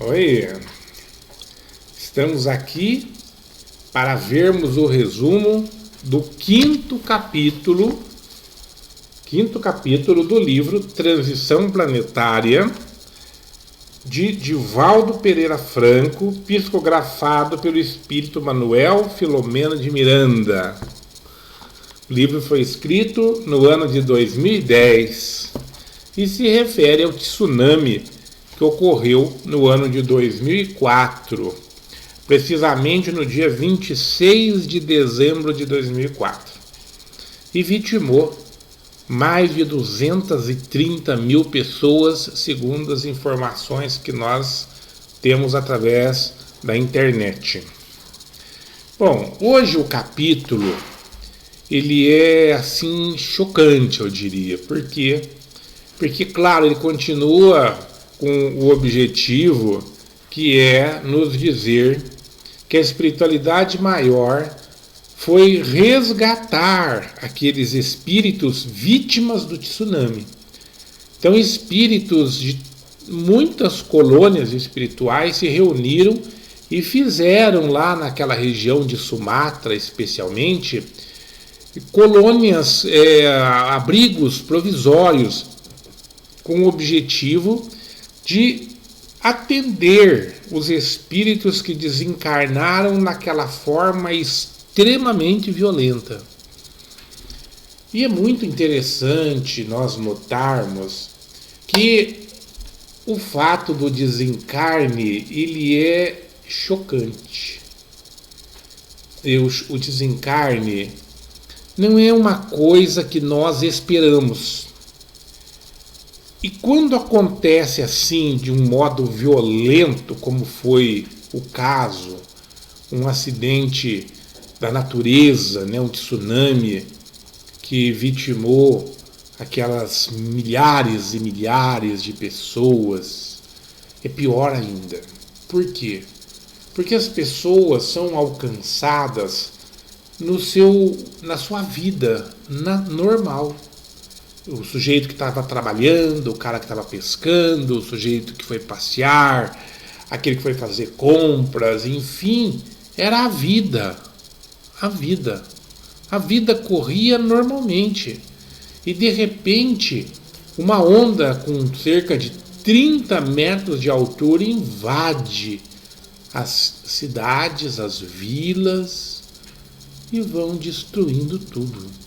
Oi, estamos aqui para vermos o resumo do quinto capítulo do livro Transição Planetária, de Divaldo Pereira Franco, psicografado pelo espírito Manuel Filomeno de Miranda. O livro foi escrito no ano de 2010 e se refere ao tsunami que ocorreu no ano de 2004, precisamente no dia 26 de dezembro de 2004, e vitimou mais de 230 mil pessoas, segundo as informações que nós temos através da internet. Bom, hoje o capítulo ele é assim chocante, eu diria, porque claro, ele continua com o objetivo que é nos dizer que a espiritualidade maior foi resgatar aqueles espíritos vítimas do tsunami. Então, espíritos de muitas colônias espirituais se reuniram e fizeram lá naquela região de Sumatra, especialmente, colônias, abrigos provisórios, com o objetivo de atender os espíritos que desencarnaram naquela forma extremamente violenta. E é muito interessante nós notarmos que o fato do desencarne, ele é chocante. O desencarne não é uma coisa que nós esperamos. E quando acontece assim, de um modo violento, como foi o caso, um acidente da natureza, um tsunami que vitimou aquelas milhares e milhares de pessoas, é pior ainda. Por quê? Porque as pessoas são alcançadas na sua vida normal. O sujeito que estava trabalhando, o cara que estava pescando, o sujeito que foi passear, aquele que foi fazer compras, enfim, era a vida. A vida corria normalmente. E de repente, uma onda com cerca de 30 metros de altura invade as cidades, as vilas e vão destruindo tudo.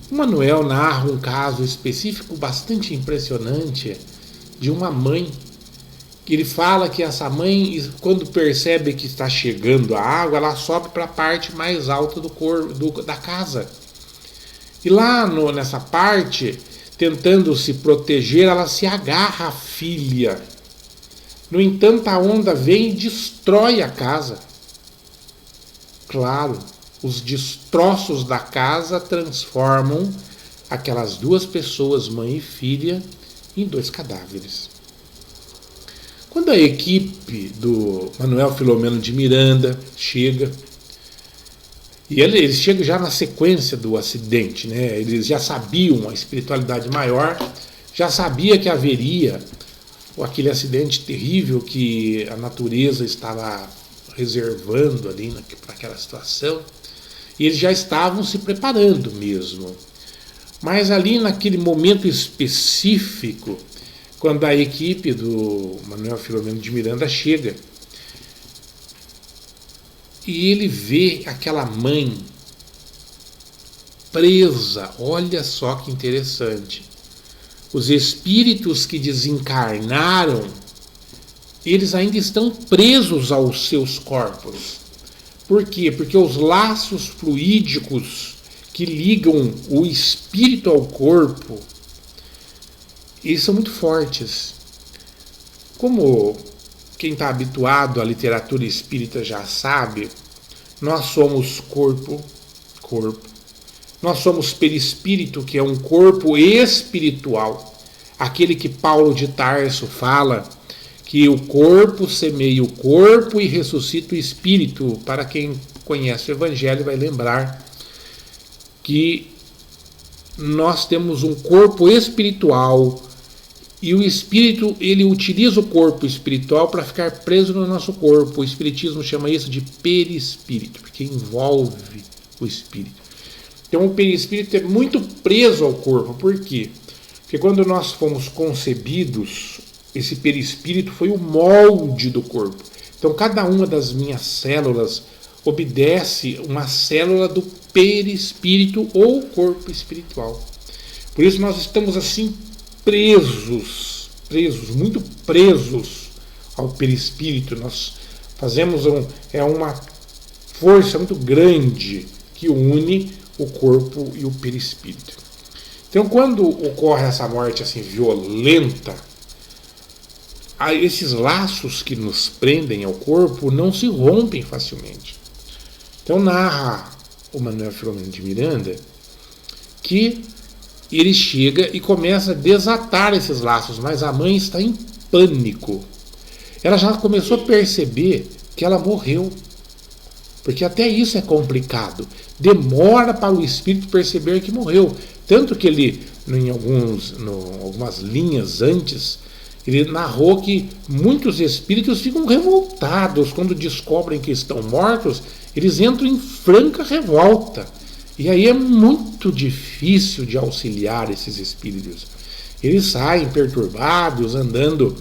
O Manuel narra um caso específico bastante impressionante de uma mãe, que ele fala que essa mãe, quando percebe que está chegando a água, ela sobe para a parte mais alta da casa. E lá nessa parte, tentando se proteger, ela se agarra à filha. No entanto, a onda vem e destrói a casa. Claro, os destroços da casa transformam aquelas duas pessoas, mãe e filha, em 2 cadáveres. Quando a equipe do Manuel Filomeno de Miranda chega, e eles chegam já na sequência do acidente, eles já sabiam, a espiritualidade maior já sabia que haveria aquele acidente terrível que a natureza estava reservando ali para aquela situação. E eles já estavam se preparando mesmo. Mas ali naquele momento específico, quando a equipe do Manuel Filomeno de Miranda chega, e ele vê aquela mãe presa, olha só que interessante. Os espíritos que desencarnaram, eles ainda estão presos aos seus corpos. Por quê? Porque os laços fluídicos que ligam o espírito ao corpo, eles são muito fortes. Como quem está habituado à literatura espírita já sabe, nós somos corpo. Nós somos perispírito, que é um corpo espiritual. Aquele que Paulo de Tarso fala que o corpo semeia o corpo e ressuscita o espírito. Para quem conhece o Evangelho vai lembrar que nós temos um corpo espiritual E o espírito, ele utiliza o corpo espiritual para ficar preso no nosso corpo. O espiritismo chama isso de perispírito, porque envolve o espírito. Então o perispírito é muito preso ao corpo. Por quê? Porque quando nós fomos concebidos, esse perispírito foi o molde do corpo. Então cada uma das minhas células obedece uma célula do perispírito ou corpo espiritual. Por isso nós estamos assim presos, muito presos ao perispírito. Nós fazemos uma força muito grande que une o corpo e o perispírito. Então, quando ocorre essa morte assim violenta, esses laços que nos prendem ao corpo não se rompem facilmente. Então, narra o Manuel Filomeno de Miranda que ele chega e começa a desatar esses laços, mas a mãe está em pânico. Ela já começou a perceber que ela morreu, porque até isso é complicado. Demora para o espírito perceber que morreu. Tanto que ele, em algumas linhas antes, ele narrou que muitos espíritos ficam revoltados quando descobrem que estão mortos. Eles entram em franca revolta. E aí é muito difícil de auxiliar esses espíritos. Eles saem perturbados, andando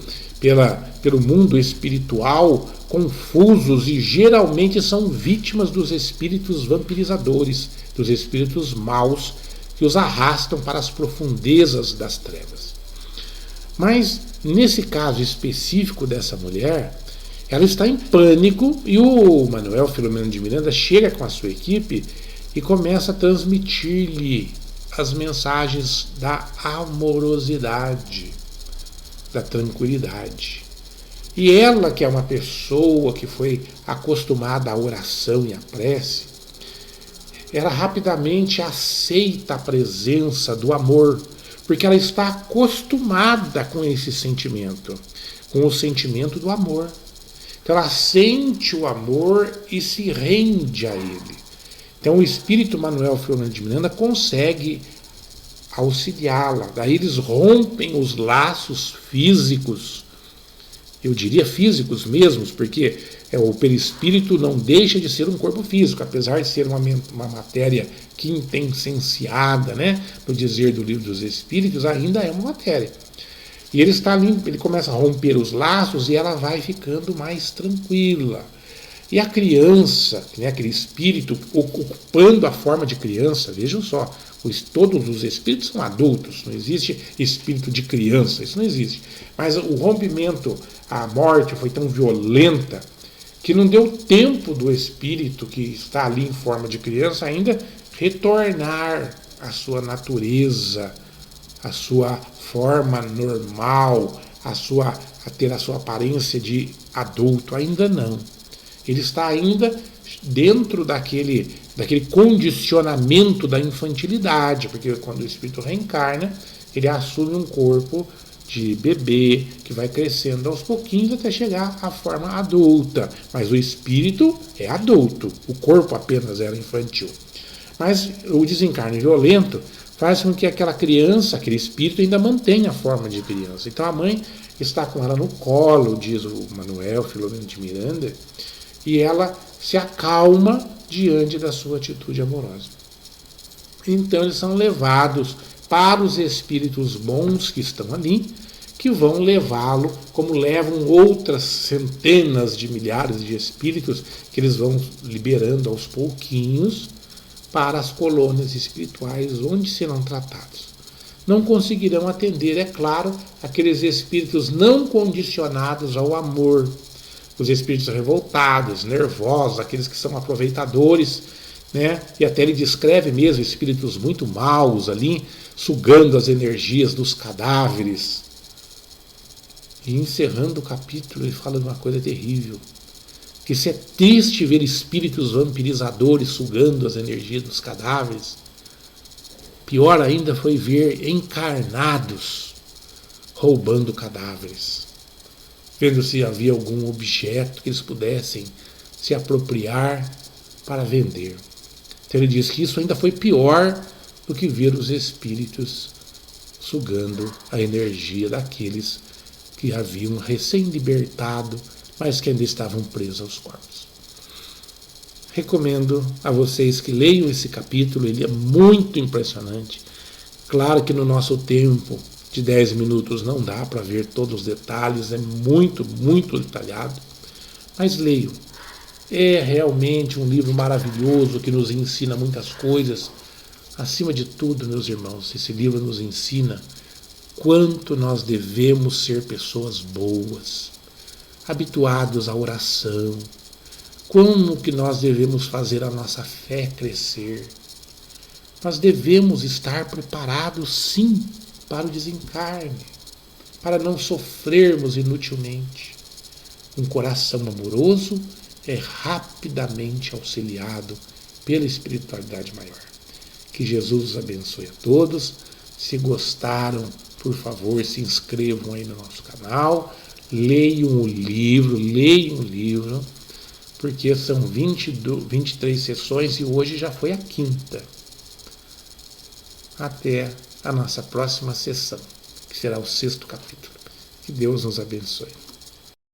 pelo mundo espiritual, confusos, e geralmente são vítimas dos espíritos vampirizadores, dos espíritos maus que os arrastam para as profundezas das trevas. Mas nesse caso específico dessa mulher, ela está em pânico e o Manuel Filomeno de Miranda chega com a sua equipe e começa a transmitir-lhe as mensagens da amorosidade, da tranquilidade. E ela, que é uma pessoa que foi acostumada à oração e à prece, ela rapidamente aceita a presença do amor, porque ela está acostumada com esse sentimento, com o sentimento do amor. Então ela sente o amor e se rende a ele. Então o espírito Manuel Filomeno de Miranda consegue auxiliá-la. Daí eles rompem os laços físicos, eu diria físicos mesmos, porque o perispírito não deixa de ser um corpo físico, apesar de ser uma matéria quintessenciada, né, no dizer do Livro dos Espíritos, ainda é uma matéria. E ele está ali, ele começa a romper os laços e ela vai ficando mais tranquila. E a criança, né, aquele espírito ocupando a forma de criança, vejam só, todos os espíritos são adultos, não existe espírito de criança, isso não existe. Mas o rompimento, a morte foi tão violenta que não deu tempo do espírito que está ali em forma de criança ainda retornar à sua natureza, à sua forma normal, a ter a sua aparência de adulto, ainda não. Ele está ainda dentro daquele condicionamento da infantilidade, porque quando o espírito reencarna, ele assume um corpo de bebê, que vai crescendo aos pouquinhos até chegar à forma adulta. Mas o espírito é adulto, o corpo apenas era infantil. Mas o desencarne violento faz com que aquela criança, aquele espírito, ainda mantenha a forma de criança. Então a mãe está com ela no colo, diz o Manuel Filomeno de Miranda, e ela se acalma diante da sua atitude amorosa. Então eles são levados para os espíritos bons que estão ali, que vão levá-lo, como levam outras centenas de milhares de espíritos que eles vão liberando aos pouquinhos para as colônias espirituais onde serão tratados. Não conseguirão atender, é claro, aqueles espíritos não condicionados ao amor, os espíritos revoltados, nervosos, aqueles que são aproveitadores, né? E até ele descreve mesmo espíritos muito maus ali, sugando as energias dos cadáveres. E encerrando o capítulo, ele fala de uma coisa terrível, que se é triste ver espíritos vampirizadores sugando as energias dos cadáveres, pior ainda foi ver encarnados roubando cadáveres, vendo se havia algum objeto que eles pudessem se apropriar para vender. Então ele diz que isso ainda foi pior do que ver os espíritos sugando a energia daqueles que haviam recém-libertado, mas que ainda estavam presos aos corpos. Recomendo a vocês que leiam esse capítulo, ele é muito impressionante. Claro que no nosso tempo de 10 minutos não dá para ver todos os detalhes, é muito, muito detalhado, mas leiam. É realmente um livro maravilhoso que nos ensina muitas coisas. Acima de tudo, meus irmãos, esse livro nos ensina quanto nós devemos ser pessoas boas, habituados à oração, como que nós devemos fazer a nossa fé crescer. Nós devemos estar preparados, sim, para o desencarne, para não sofrermos inutilmente. Um coração amoroso é rapidamente auxiliado pela espiritualidade maior. Que Jesus os abençoe a todos. Se gostaram, por favor, se inscrevam aí no nosso canal, leiam o livro, porque são 23 sessões e hoje já foi a quinta. Até a nossa próxima sessão, que será o 6º capítulo. Que Deus nos abençoe.